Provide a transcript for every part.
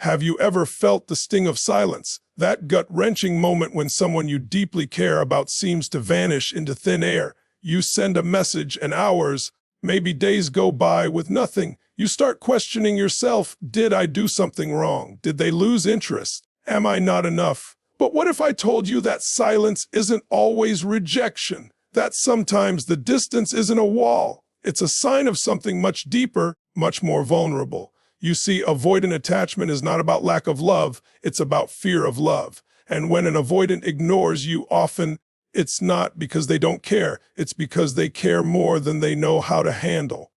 Have you ever felt the sting of silence? That gut-wrenching moment when someone you deeply care about seems to vanish into thin air. You send a message and hours, maybe days go by with nothing. You start questioning yourself. Did I do something wrong? Did they lose interest? Am I not enough? But what if I told you that silence isn't always rejection? That sometimes the distance isn't a wall. It's a sign of something much deeper, much more vulnerable. You see, avoidant attachment is not about lack of love, it's about fear of love. And when an avoidant ignores you, often it's not because they don't care, it's because they care more than they know how to handle.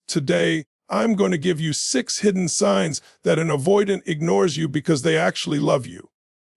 Today, I'm going to give you 6 hidden signs that an avoidant ignores you because they actually love you.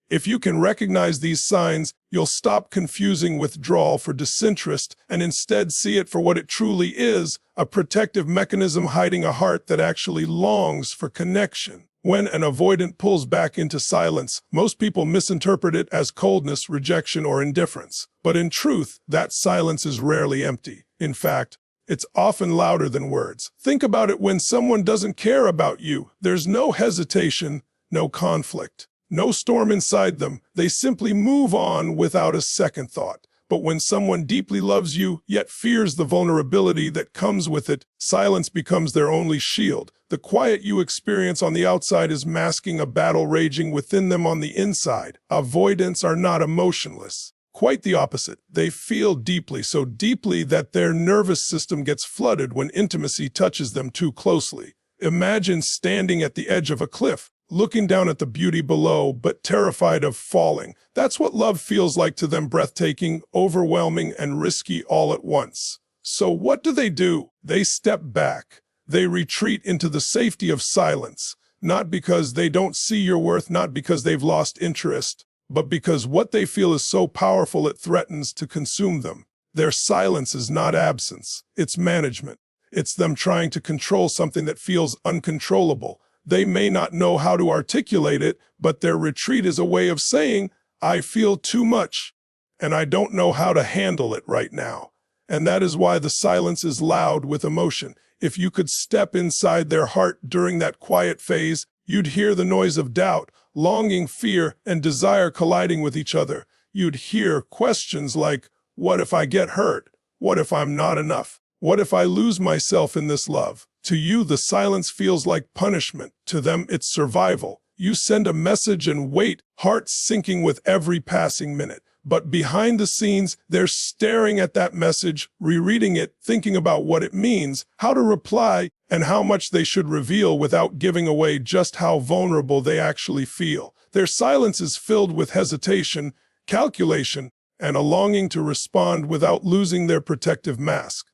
If you can recognize these signs, you'll stop confusing withdrawal for disinterest and instead see it for what it truly is, a protective mechanism hiding a heart that actually longs for connection. When an avoidant pulls back into silence, most people misinterpret it as coldness, rejection, or indifference. But in truth, that silence is rarely empty. In fact, it's often louder than words. Think about it when someone doesn't care about you. There's no hesitation, no conflict. No storm inside them, they simply move on without a second thought. But when someone deeply loves you, yet fears the vulnerability that comes with it, silence becomes their only shield. The quiet you experience on the outside is masking a battle raging within them on the inside. Avoidants are not emotionless. Quite the opposite. They feel deeply, so deeply that their nervous system gets flooded when intimacy touches them too closely. Imagine standing at the edge of a cliff, looking down at the beauty below, but terrified of falling. That's what love feels like to them, breathtaking, overwhelming, and risky all at once. So what do? They step back. They retreat into the safety of silence, not because they don't see your worth, not because they've lost interest, but because what they feel is so powerful it threatens to consume them. Their silence is not absence, it's management. It's them trying to control something that feels uncontrollable. They may not know how to articulate it, but their retreat is a way of saying, I feel too much, and I don't know how to handle it right now. And that is why the silence is loud with emotion. If you could step inside their heart during that quiet phase, you'd hear the noise of doubt, longing, fear, and desire colliding with each other. You'd hear questions like, what if I get hurt? What if I'm not enough? What if I lose myself in this love? To you, the silence feels like punishment. To them, it's survival. You send a message and wait, heart sinking with every passing minute. But behind the scenes, they're staring at that message, rereading it, thinking about what it means, how to reply, and how much they should reveal without giving away just how vulnerable they actually feel. Their silence is filled with hesitation, calculation, and a longing to respond without losing their protective mask.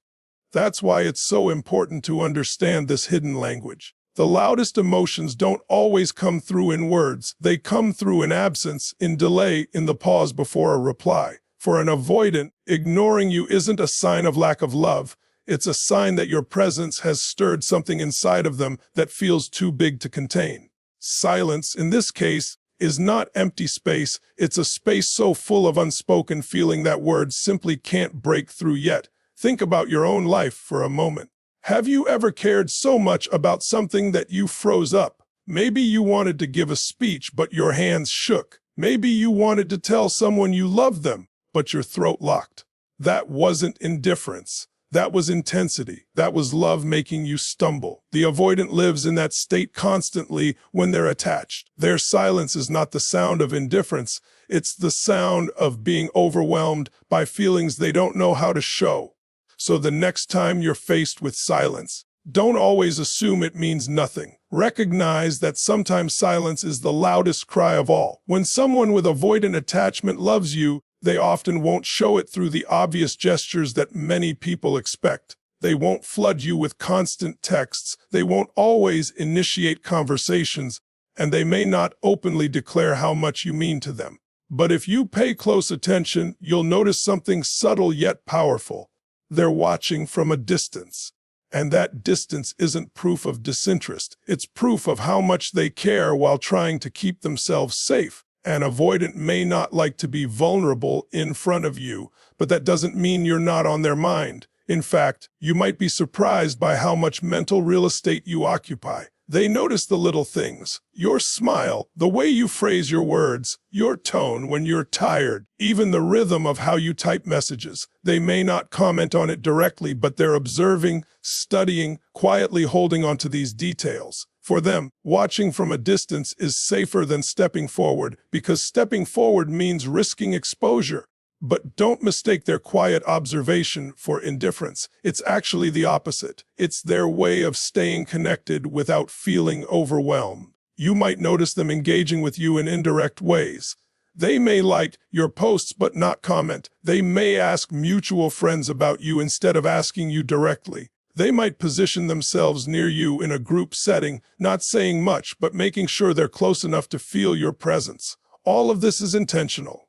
That's why it's so important to understand this hidden language. The loudest emotions don't always come through in words. They come through in absence, in delay, in the pause before a reply. For an avoidant, ignoring you isn't a sign of lack of love. It's a sign that your presence has stirred something inside of them that feels too big to contain. Silence, in this case, is not empty space. It's a space so full of unspoken feeling that words simply can't break through yet. Think about your own life for a moment. Have you ever cared so much about something that you froze up? Maybe you wanted to give a speech, but your hands shook. Maybe you wanted to tell someone you loved them, but your throat locked. That wasn't indifference. That was intensity. That was love making you stumble. The avoidant lives in that state constantly when they're attached. Their silence is not the sound of indifference. It's the sound of being overwhelmed by feelings they don't know how to show. So the next time you're faced with silence, don't always assume it means nothing. Recognize that sometimes silence is the loudest cry of all. When someone with avoidant attachment loves you, they often won't show it through the obvious gestures that many people expect. They won't flood you with constant texts. They won't always initiate conversations, and they may not openly declare how much you mean to them. But if you pay close attention, you'll notice something subtle yet powerful. They're watching from a distance. And that distance isn't proof of disinterest. It's proof of how much they care while trying to keep themselves safe. An avoidant may not like to be vulnerable in front of you, but that doesn't mean you're not on their mind. In fact, you might be surprised by how much mental real estate you occupy. They notice the little things, your smile, the way you phrase your words, your tone when you're tired, even the rhythm of how you type messages. They may not comment on it directly, but they're observing, studying, quietly holding on to these details. For them, watching from a distance is safer than stepping forward, because stepping forward means risking exposure. But don't mistake their quiet observation for indifference. It's actually the opposite. It's their way of staying connected without feeling overwhelmed. You might notice them engaging with you in indirect ways. They may like your posts but not comment. They may ask mutual friends about you instead of asking you directly. They might position themselves near you in a group setting, not saying much but making sure they're close enough to feel your presence. All of this is intentional.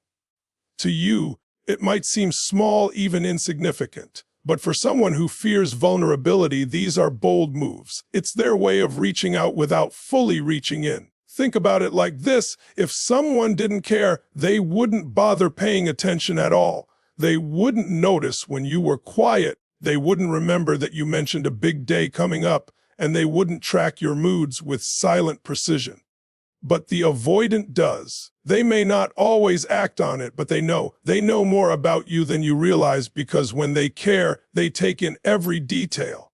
To you, it might seem small, even insignificant. But for someone who fears vulnerability, these are bold moves. It's their way of reaching out without fully reaching in. Think about it like this: if someone didn't care, they wouldn't bother paying attention at all. They wouldn't notice when you were quiet. They wouldn't remember that you mentioned a big day coming up, and they wouldn't track your moods with silent precision. But the avoidant does. They may not always act on it, but they know. They know more about you than you realize, because when they care, they take in every detail,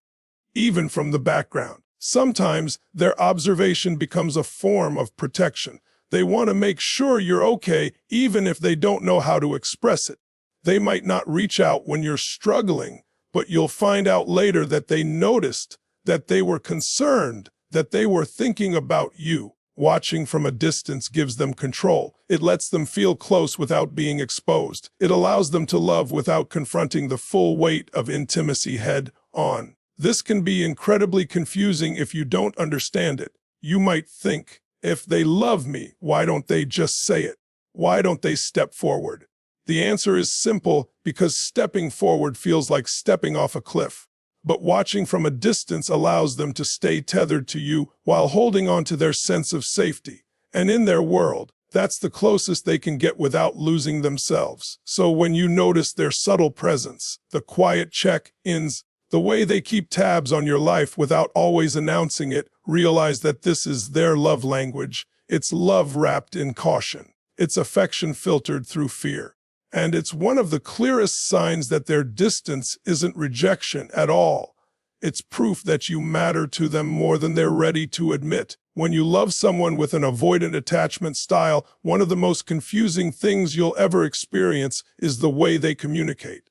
even from the background. Sometimes their observation becomes a form of protection. They want to make sure you're okay, even if they don't know how to express it. They might not reach out when you're struggling, but you'll find out later that they noticed, that they were concerned, that they were thinking about you. Watching from a distance gives them control. It lets them feel close without being exposed. It allows them to love without confronting the full weight of intimacy head on. This can be incredibly confusing if you don't understand it. You might think, if they love me, why don't they just say it? Why don't they step forward? The answer is simple: because stepping forward feels like stepping off a cliff. But watching from a distance allows them to stay tethered to you while holding on to their sense of safety. And in their world, that's the closest they can get without losing themselves. So when you notice their subtle presence, the quiet check-ins, the way they keep tabs on your life without always announcing it, realize that this is their love language. It's love wrapped in caution. It's affection filtered through fear. And it's one of the clearest signs that their distance isn't rejection at all. It's proof that you matter to them more than they're ready to admit. When you love someone with an avoidant attachment style, one of the most confusing things you'll ever experience is the way they communicate.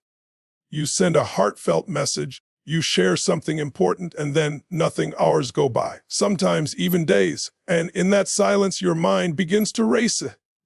You send a heartfelt message, you share something important, and then nothing. Hours go by, sometimes even days. And in that silence, your mind begins to race.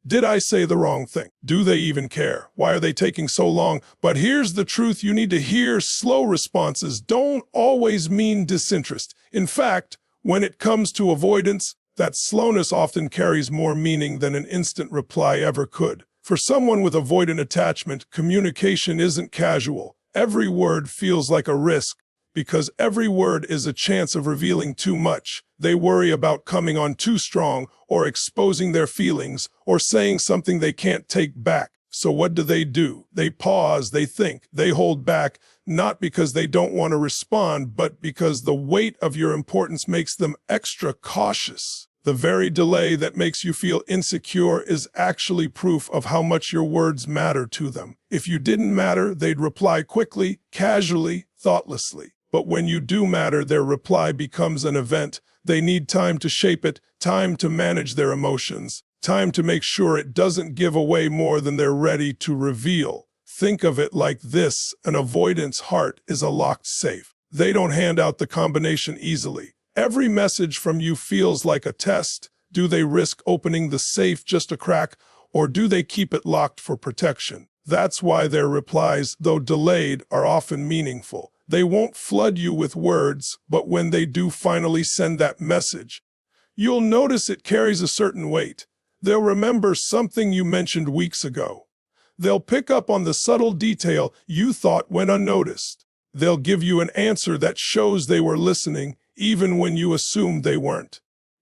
Did I say the wrong thing? Do they even care? Why are they taking so long? But here's the truth you need to hear: slow responses don't always mean disinterest. In fact, when it comes to avoidance, that slowness often carries more meaning than an instant reply ever could. For someone with avoidant attachment, communication isn't casual. Every word feels like a risk, because every word is a chance of revealing too much. They worry about coming on too strong, or exposing their feelings, or saying something they can't take back. So what do? They pause, they think, they hold back, not because they don't want to respond, but because the weight of your importance makes them extra cautious. The very delay that makes you feel insecure is actually proof of how much your words matter to them. If you didn't matter, they'd reply quickly, casually, thoughtlessly. But when you do matter, their reply becomes an event. They need time to shape it, time to manage their emotions, time to make sure it doesn't give away more than they're ready to reveal. Think of it like this: an avoidant's heart is a locked safe. They don't hand out the combination easily. Every message from you feels like a test. Do they risk opening the safe just a crack, or do they keep it locked for protection? That's why their replies, though delayed, are often meaningful. They won't flood you with words, but when they do finally send that message, you'll notice it carries a certain weight. They'll remember something you mentioned weeks ago. They'll pick up on the subtle detail you thought went unnoticed. They'll give you an answer that shows they were listening, even when you assumed they weren't.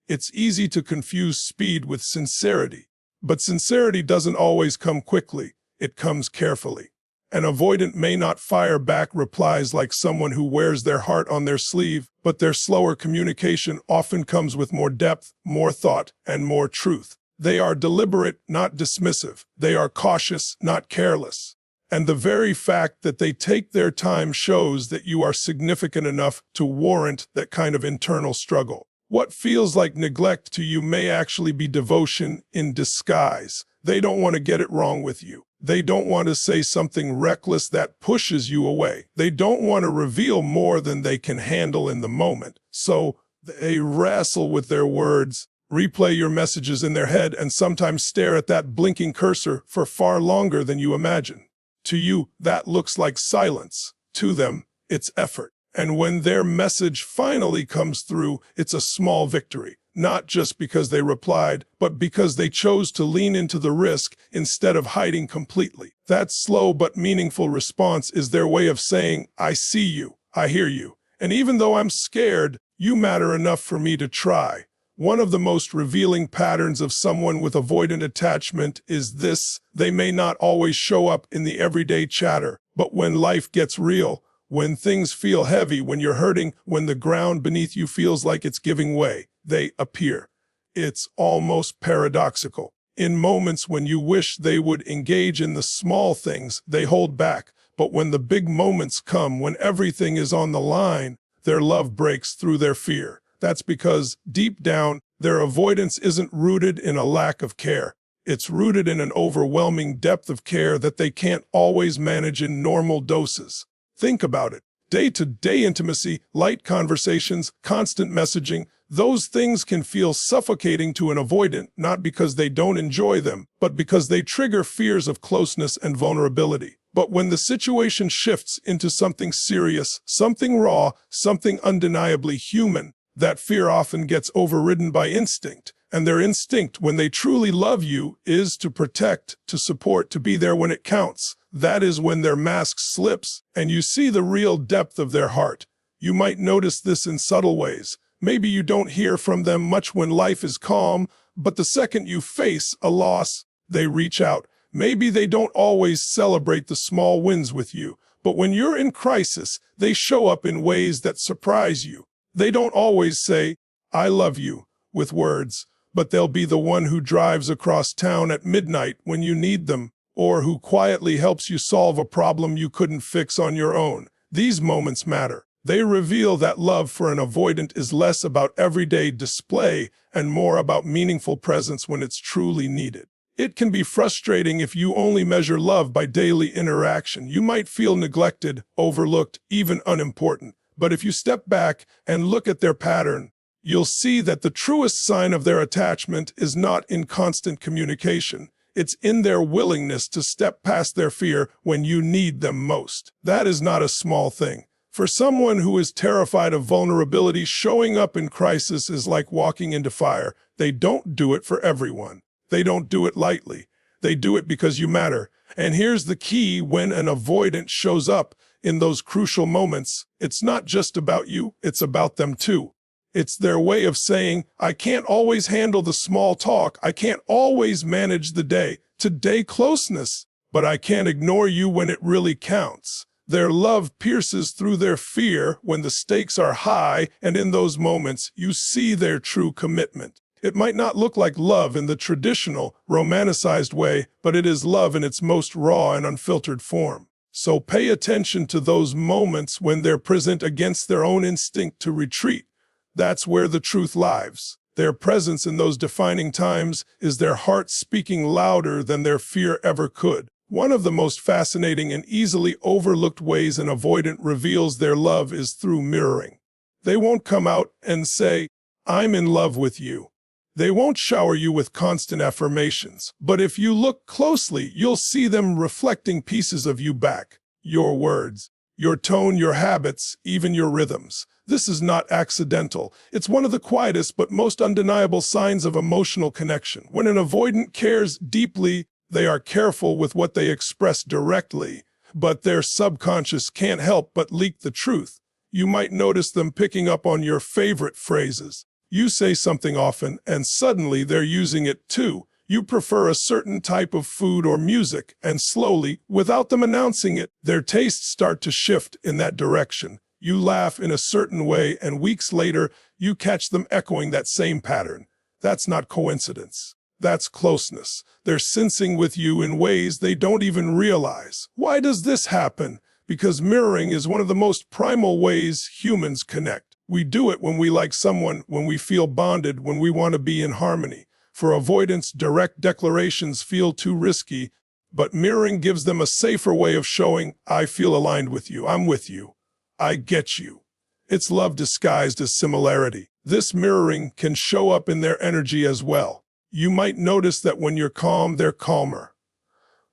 It's easy to confuse speed with sincerity, but sincerity doesn't always come quickly. It comes carefully. An avoidant may not fire back replies like someone who wears their heart on their sleeve, but their slower communication often comes with more depth, more thought, and more truth. They are deliberate, not dismissive. They are cautious, not careless. And the very fact that they take their time shows that you are significant enough to warrant that kind of internal struggle. What feels like neglect to you may actually be devotion in disguise. They don't want to get it wrong with you. They don't want to say something reckless that pushes you away. They don't want to reveal more than they can handle in the moment. So they wrestle with their words, replay your messages in their head, and sometimes stare at that blinking cursor for far longer than you imagine. To you, that looks like silence. To them, it's effort. And when their message finally comes through, it's a small victory. Not just because they replied, but because they chose to lean into the risk instead of hiding completely. That slow but meaningful response is their way of saying, I see you, I hear you, and even though I'm scared, you matter enough for me to try. One of the most revealing patterns of someone with avoidant attachment is this: they may not always show up in the everyday chatter, but when life gets real, when things feel heavy, when you're hurting, when the ground beneath you feels like it's giving way, they appear. It's almost paradoxical. In moments when you wish they would engage in the small things, they hold back. But when the big moments come, when everything is on the line, their love breaks through their fear. That's because, deep down, their avoidance isn't rooted in a lack of care. It's rooted in an overwhelming depth of care that they can't always manage in normal doses. Think about it. Day-to-day intimacy, light conversations, constant messaging, those things can feel suffocating to an avoidant, not because they don't enjoy them, but because they trigger fears of closeness and vulnerability. But when the situation shifts into something serious, something raw, something undeniably human, that fear often gets overridden by instinct. And their instinct, when they truly love you, is to protect, to support, to be there when it counts. That is when their mask slips, and you see the real depth of their heart. You might notice this in subtle ways. Maybe you don't hear from them much when life is calm, but the second you face a loss, they reach out. Maybe they don't always celebrate the small wins with you, but when you're in crisis, they show up in ways that surprise you. They don't always say, I love you, with words, but they'll be the one who drives across town at midnight when you need them, or who quietly helps you solve a problem you couldn't fix on your own. These moments matter. They reveal that love for an avoidant is less about everyday display and more about meaningful presence when it's truly needed. It can be frustrating if you only measure love by daily interaction. You might feel neglected, overlooked, even unimportant. But if you step back and look at their pattern, you'll see that the truest sign of their attachment is not in constant communication. It's in their willingness to step past their fear when you need them most. That is not a small thing. For someone who is terrified of vulnerability, showing up in crisis is like walking into fire. They don't do it for everyone. They don't do it lightly. They do it because you matter. And here's the key: when an avoidant shows up in those crucial moments, it's not just about you, it's about them too. It's their way of saying, I can't always handle the small talk, I can't always manage the day-to-day closeness, but I can't ignore you when it really counts. Their love pierces through their fear when the stakes are high, and in those moments, you see their true commitment. It might not look like love in the traditional, romanticized way, but it is love in its most raw and unfiltered form. So pay attention to those moments when they're present against their own instinct to retreat. That's where the truth lies. Their presence in those defining times is their heart speaking louder than their fear ever could. One of the most fascinating and easily overlooked ways an avoidant reveals their love is through mirroring. They won't come out and say, I'm in love with you. They won't shower you with constant affirmations, but if you look closely, you'll see them reflecting pieces of you back. Your words, your tone, your habits, even your rhythms. This is not accidental. It's one of the quietest but most undeniable signs of emotional connection. When an avoidant cares deeply, they are careful with what they express directly, but their subconscious can't help but leak the truth. You might notice them picking up on your favorite phrases. You say something often, and suddenly they're using it too. You prefer a certain type of food or music, and slowly, without them announcing it, their tastes start to shift in that direction. You laugh in a certain way, and weeks later, you catch them echoing that same pattern. That's not coincidence. That's closeness. They're sensing with you in ways they don't even realize. Why does this happen? Because mirroring is one of the most primal ways humans connect. We do it when we like someone, when we feel bonded, when we want to be in harmony. For avoidants, direct declarations feel too risky, but mirroring gives them a safer way of showing, I feel aligned with you, I'm with you, I get you. It's love disguised as similarity. This mirroring can show up in their energy as well. You might notice that when you're calm, they're calmer.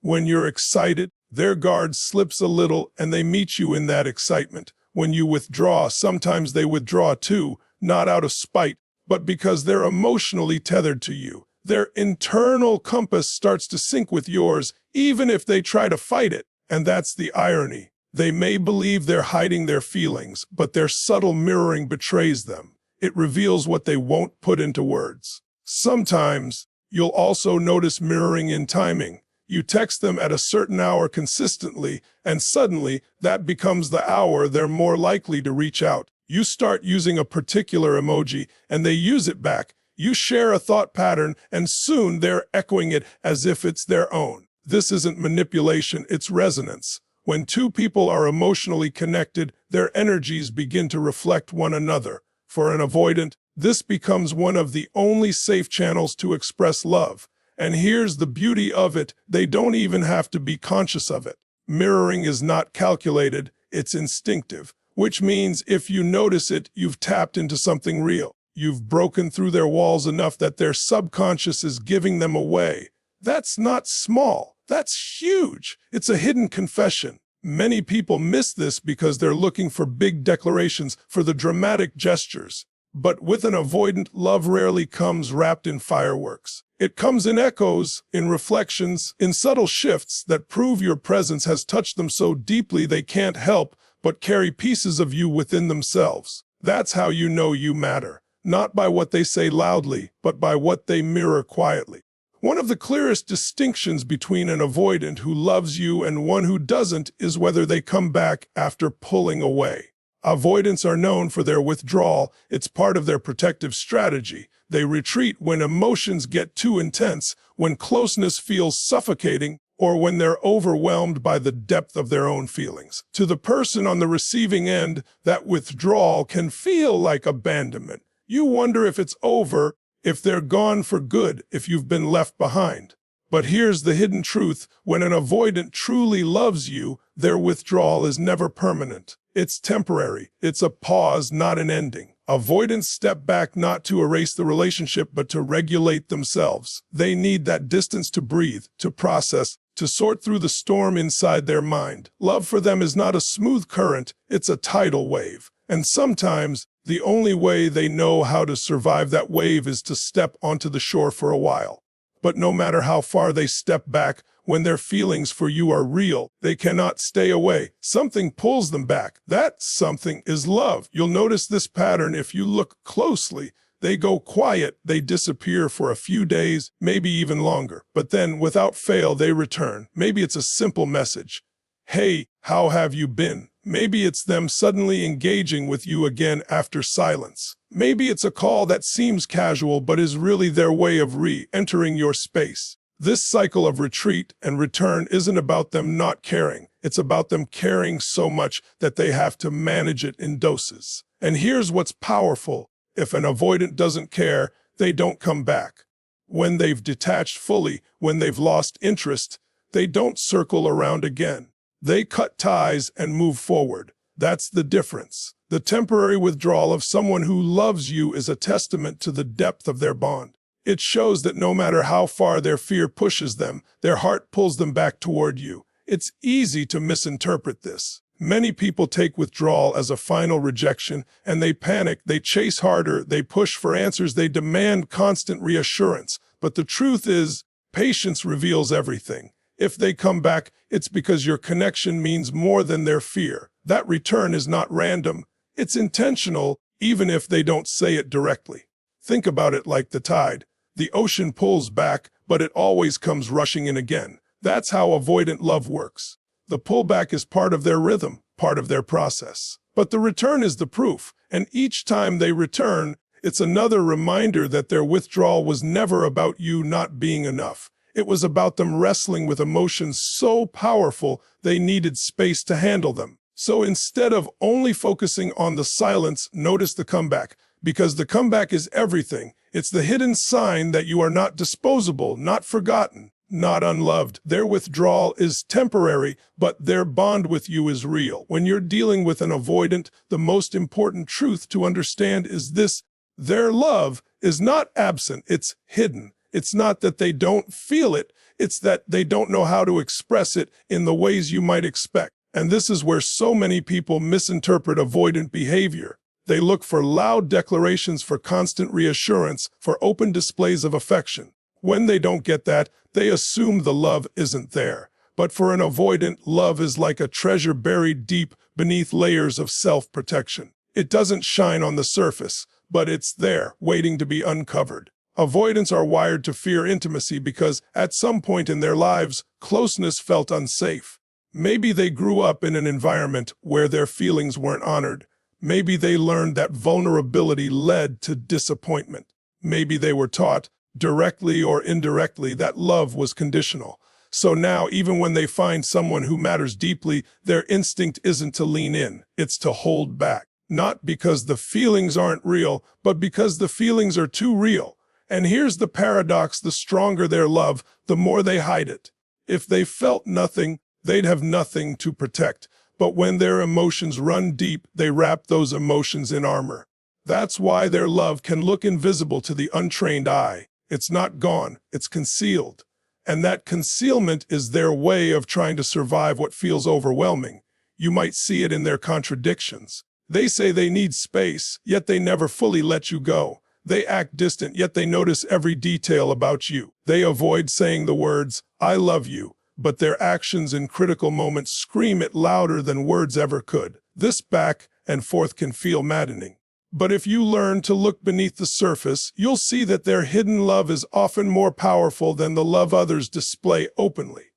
When you're excited, their guard slips a little and they meet you in that excitement. When you withdraw, sometimes they withdraw too, not out of spite, but because they're emotionally tethered to you. Their internal compass starts to sync with yours, even if they try to fight it. And that's the irony. They may believe they're hiding their feelings, but their subtle mirroring betrays them. It reveals what they won't put into words. Sometimes, you'll also notice mirroring in timing. You text them at a certain hour consistently, and suddenly, that becomes the hour they're more likely to reach out. You start using a particular emoji, and they use it back. You share a thought pattern, and soon they're echoing it as if it's their own. This isn't manipulation, it's resonance. When two people are emotionally connected, their energies begin to reflect one another. For an avoidant, this becomes one of the only safe channels to express love. And here's the beauty of it, they don't even have to be conscious of it. Mirroring is not calculated, it's instinctive, which means if you notice it, you've tapped into something real. You've broken through their walls enough that their subconscious is giving them away. That's not small, that's huge. It's a hidden confession. Many people miss this because they're looking for big declarations, for the dramatic gestures. But with an avoidant, love rarely comes wrapped in fireworks. It comes in echoes, in reflections, in subtle shifts that prove your presence has touched them so deeply they can't help but carry pieces of you within themselves. That's how you know you matter, not by what they say loudly, but by what they mirror quietly. One of the clearest distinctions between an avoidant who loves you and one who doesn't is whether they come back after pulling away. Avoidants are known for their withdrawal. It's part of their protective strategy. They retreat when emotions get too intense, when closeness feels suffocating, or when they're overwhelmed by the depth of their own feelings. To the person on the receiving end, that withdrawal can feel like abandonment. You wonder if it's over, if they're gone for good, if you've been left behind. But here's the hidden truth. When an avoidant truly loves you, their withdrawal is never permanent. It's temporary. It's a pause, not an ending. Avoidants step back not to erase the relationship, but to regulate themselves. They need that distance to breathe, to process, to sort through the storm inside their mind. Love for them is not a smooth current, it's a tidal wave. And sometimes, the only way they know how to survive that wave is to step onto the shore for a while. But no matter how far they step back, when their feelings for you are real, they cannot stay away. Something pulls them back. That something is love. You'll notice this pattern if you look closely. They go quiet, they disappear for a few days, maybe even longer. But then, without fail, they return. Maybe it's a simple message. Hey, how have you been? Maybe it's them suddenly engaging with you again after silence. Maybe it's a call that seems casual but is really their way of re-entering your space. This cycle of retreat and return isn't about them not caring. It's about them caring so much that they have to manage it in doses. And here's what's powerful. If an avoidant doesn't care, they don't come back. When they've detached fully, when they've lost interest, they don't circle around again. They cut ties and move forward. That's the difference. The temporary withdrawal of someone who loves you is a testament to the depth of their bond. It shows that no matter how far their fear pushes them, their heart pulls them back toward you. It's easy to misinterpret this. Many people take withdrawal as a final rejection, and they panic, they chase harder, they push for answers, they demand constant reassurance. But the truth is, patience reveals everything. If they come back, it's because your connection means more than their fear. That return is not random, it's intentional, even if they don't say it directly. Think about it like the tide. The ocean pulls back, but it always comes rushing in again. That's how avoidant love works. The pullback is part of their rhythm, part of their process. But the return is the proof, and each time they return, it's another reminder that their withdrawal was never about you not being enough. It was about them wrestling with emotions so powerful they needed space to handle them. So instead of only focusing on the silence, notice the comeback, because the comeback is everything. It's the hidden sign that you are not disposable, not forgotten, not unloved. Their withdrawal is temporary, but their bond with you is real. When you're dealing with an avoidant, the most important truth to understand is this: their love is not absent, it's hidden. It's not that they don't feel it, it's that they don't know how to express it in the ways you might expect. And this is where so many people misinterpret avoidant behavior. They look for loud declarations, for constant reassurance, for open displays of affection. When they don't get that, they assume the love isn't there. But for an avoidant, love is like a treasure buried deep beneath layers of self-protection. It doesn't shine on the surface, but it's there, waiting to be uncovered. Avoidants are wired to fear intimacy because, at some point in their lives, closeness felt unsafe. Maybe they grew up in an environment where their feelings weren't honored. Maybe they learned that vulnerability led to disappointment. Maybe they were taught, directly or indirectly, that love was conditional. So now, even when they find someone who matters deeply, their instinct isn't to lean in, it's to hold back. Not because the feelings aren't real, but because the feelings are too real. And here's the paradox: the stronger their love, the more they hide it. If they felt nothing, they'd have nothing to protect. But when their emotions run deep, they wrap those emotions in armor. That's why their love can look invisible to the untrained eye. It's not gone, it's concealed. And that concealment is their way of trying to survive what feels overwhelming. You might see it in their contradictions. They say they need space, yet they never fully let you go. They act distant, yet they notice every detail about you. They avoid saying the words, "I love you," but their actions in critical moments scream it louder than words ever could. This back and forth can feel maddening. But if you learn to look beneath the surface, you'll see that their hidden love is often more powerful than the love others display openly.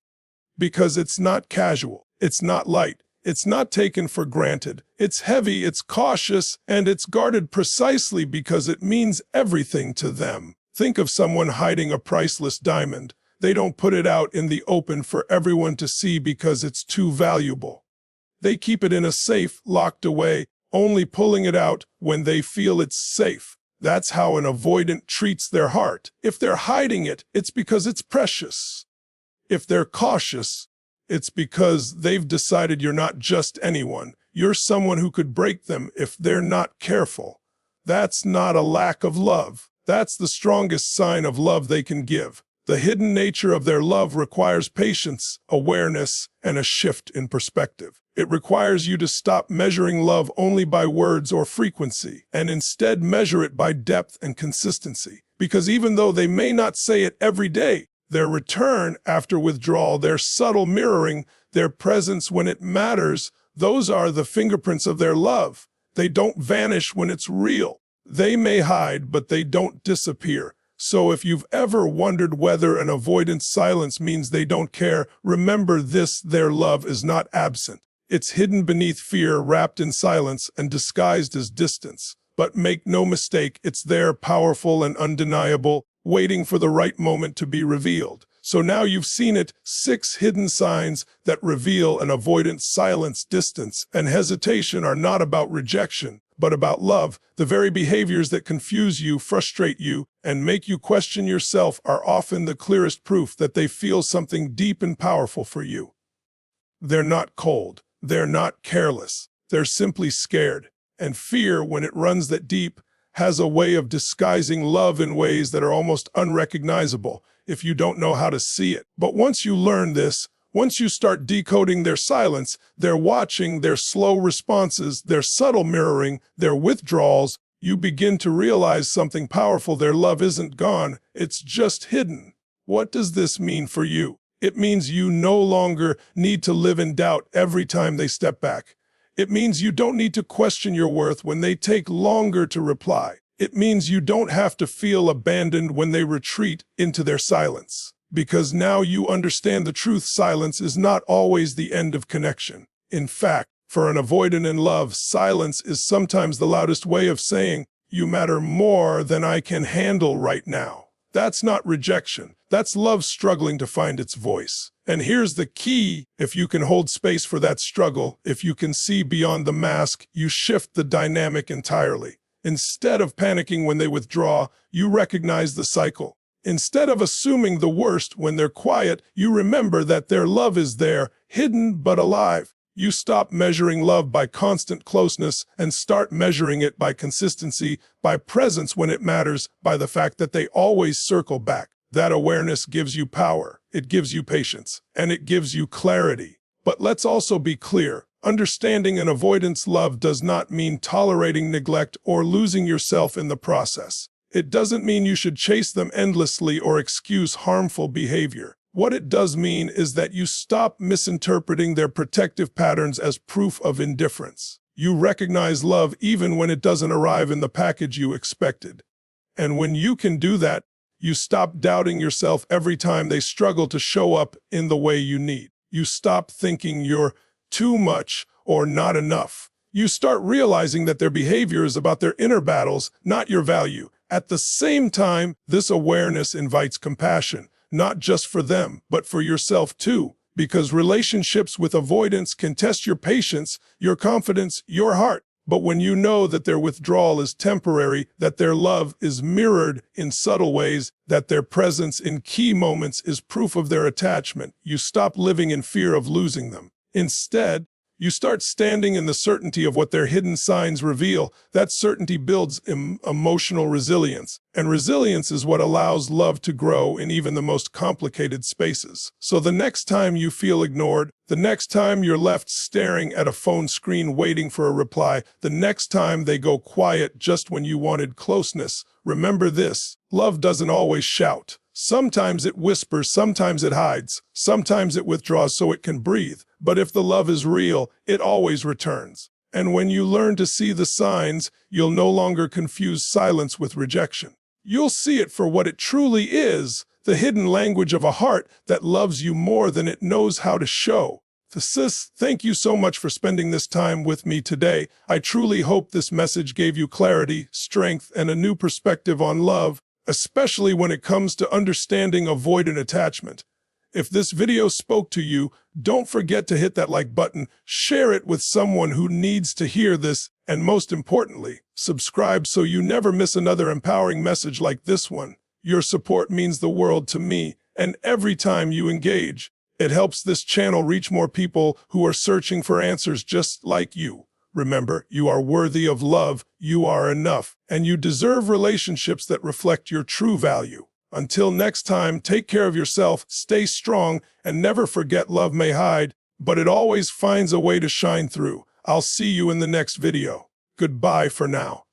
Because it's not casual, it's not light, it's not taken for granted, it's heavy, it's cautious, and it's guarded precisely because it means everything to them. Think of someone hiding a priceless diamond. They don't put it out in the open for everyone to see because it's too valuable. They keep it in a safe, locked away, only pulling it out when they feel it's safe. That's how an avoidant treats their heart. If they're hiding it, it's because it's precious. If they're cautious, it's because they've decided you're not just anyone. You're someone who could break them if they're not careful. That's not a lack of love. That's the strongest sign of love they can give. The hidden nature of their love requires patience, awareness, and a shift in perspective. It requires you to stop measuring love only by words or frequency, and instead measure it by depth and consistency. Because even though they may not say it every day, their return after withdrawal, their subtle mirroring, their presence when it matters, those are the fingerprints of their love. They don't vanish when it's real. They may hide, but they don't disappear. So if you've ever wondered whether an avoidant's silence means they don't care, remember this: their love is not absent. It's hidden beneath fear, wrapped in silence, and disguised as distance. But make no mistake, it's there, powerful and undeniable, waiting for the right moment to be revealed. So now you've seen it: 6 hidden signs that reveal an avoidant's silence, distance, and hesitation are not about rejection, but about love. The very behaviors that confuse you, frustrate you, and make you question yourself are often the clearest proof that they feel something deep and powerful for you. They're not cold. They're not careless. They're simply scared. And fear, when it runs that deep, has a way of disguising love in ways that are almost unrecognizable if you don't know how to see it. But once you learn this, once you start decoding their silence, their watching, their slow responses, their subtle mirroring, their withdrawals, you begin to realize something powerful. Their love isn't gone, it's just hidden. What does this mean for you? It means you no longer need to live in doubt every time they step back. It means you don't need to question your worth when they take longer to reply. It means you don't have to feel abandoned when they retreat into their silence. Because now you understand the truth, silence is not always the end of connection. In fact, for an avoidant in love, silence is sometimes the loudest way of saying, "You matter more than I can handle right now." That's not rejection. That's love struggling to find its voice. And here's the key: if you can hold space for that struggle, if you can see beyond the mask, you shift the dynamic entirely. Instead of panicking when they withdraw, you recognize the cycle. Instead of assuming the worst when they're quiet, you remember that their love is there, hidden but alive. You stop measuring love by constant closeness and start measuring it by consistency, by presence when it matters, by the fact that they always circle back. That awareness gives you power, it gives you patience, and it gives you clarity. But let's also be clear. Understanding an avoidance love does not mean tolerating neglect or losing yourself in the process. It doesn't mean you should chase them endlessly or excuse harmful behavior. What it does mean is that you stop misinterpreting their protective patterns as proof of indifference. You recognize love even when it doesn't arrive in the package you expected. And when you can do that, you stop doubting yourself every time they struggle to show up in the way you need. You stop thinking you're too much or not enough. You start realizing that their behavior is about their inner battles, not your value. At the same time, this awareness invites compassion, not just for them, but for yourself too. Because relationships with avoidance can test your patience, your confidence, your heart. But when you know that their withdrawal is temporary, that their love is mirrored in subtle ways, that their presence in key moments is proof of their attachment, you stop living in fear of losing them. Instead, you start standing in the certainty of what their hidden signs reveal. That certainty builds emotional resilience, and resilience is what allows love to grow in even the most complicated spaces. So the next time you feel ignored, the next time you're left staring at a phone screen waiting for a reply, the next time they go quiet just when you wanted closeness, remember this: love doesn't always shout. Sometimes it whispers, sometimes it hides, sometimes it withdraws so it can breathe. But if the love is real, it always returns. And when you learn to see the signs, you'll no longer confuse silence with rejection. You'll see it for what it truly is, the hidden language of a heart that loves you more than it knows how to show. Sis, thank you so much for spending this time with me today. I truly hope this message gave you clarity, strength, and a new perspective on love, especially when it comes to understanding avoidant attachment. If this video spoke to you, don't forget to hit that like button, share it with someone who needs to hear this, and most importantly, subscribe so you never miss another empowering message like this one. Your support means the world to me, and every time you engage, it helps this channel reach more people who are searching for answers just like you. Remember, you are worthy of love, you are enough, and you deserve relationships that reflect your true value. Until next time, take care of yourself, stay strong, and never forget love may hide, but it always finds a way to shine through. I'll see you in the next video. Goodbye for now.